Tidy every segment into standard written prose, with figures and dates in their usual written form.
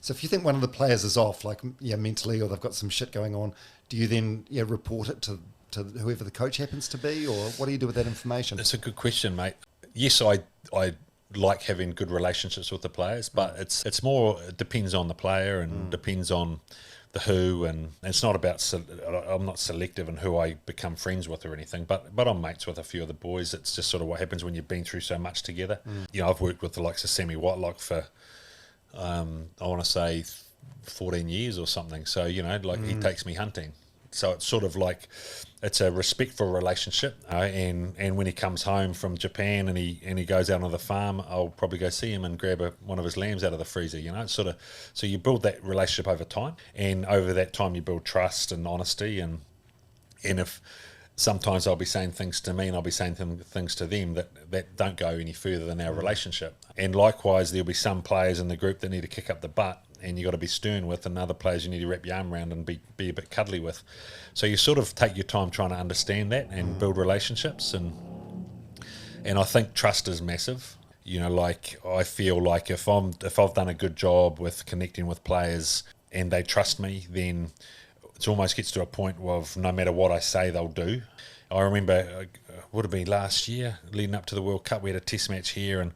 So if you think one of the players is off, like mentally, or they've got some shit going on, do you then report it to whoever the coach happens to be, or what do you do with that information? That's a good question, mate. Yes, I like having good relationships with the players, but it's more, it depends on the player and depends on the who, and it's not about, I'm not selective in who I become friends with or anything, but I'm mates with a few of the boys. It's just sort of what happens when you've been through so much together. I've worked with the likes of Sammy Whitelock for I want to say 14 years or something, so he takes me hunting, so it's sort of like it's a respectful relationship, and when he comes home from Japan and he goes out on the farm, I'll probably go see him and grab one of his lambs out of the freezer. It's sort of, so you build that relationship over time, and over that time you build trust and honesty, and if sometimes I'll be saying things to me and I'll be saying things to them that don't go any further than our relationship. And likewise, there'll be some players in the group that need to kick up the butt and you've got to be stern with, and other players you need to wrap your arm around and be a bit cuddly with. So you sort of take your time trying to understand that and build relationships. And I think trust is massive. I feel like if I've done a good job with connecting with players and they trust me, then it almost gets to a point of no matter what I say, they'll do. I remember, it would have been last year, leading up to the World Cup, we had a test match here, and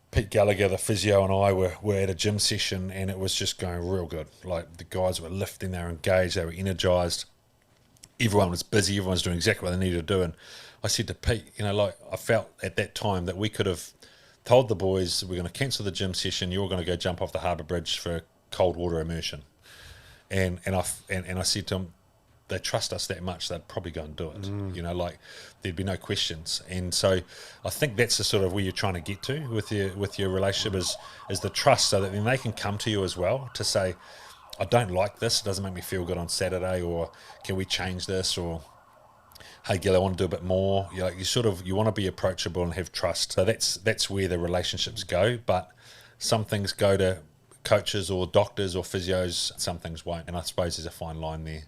Pete Gallagher, the physio, and I were at a gym session, and it was just going real good. Like, the guys were lifting, they were engaged, they were energised. Everyone was busy, everyone was doing exactly what they needed to do. And I said to Pete, I felt at that time that we could have told the boys, we're going to cancel the gym session, you're all going to go jump off the harbour bridge for a cold water immersion. And I said to them, they trust us that much, they'd probably go and do it. There'd be no questions. And so I think that's the sort of where you're trying to get to with your relationship is the trust, so that then they can come to you as well to say, I don't like this, it doesn't make me feel good on Saturday, or can we change this, or hey Gill, I want to do a bit more. You want to be approachable and have trust. So that's where the relationships go. But some things go to coaches or doctors or physios, some things won't, and I suppose there's a fine line there.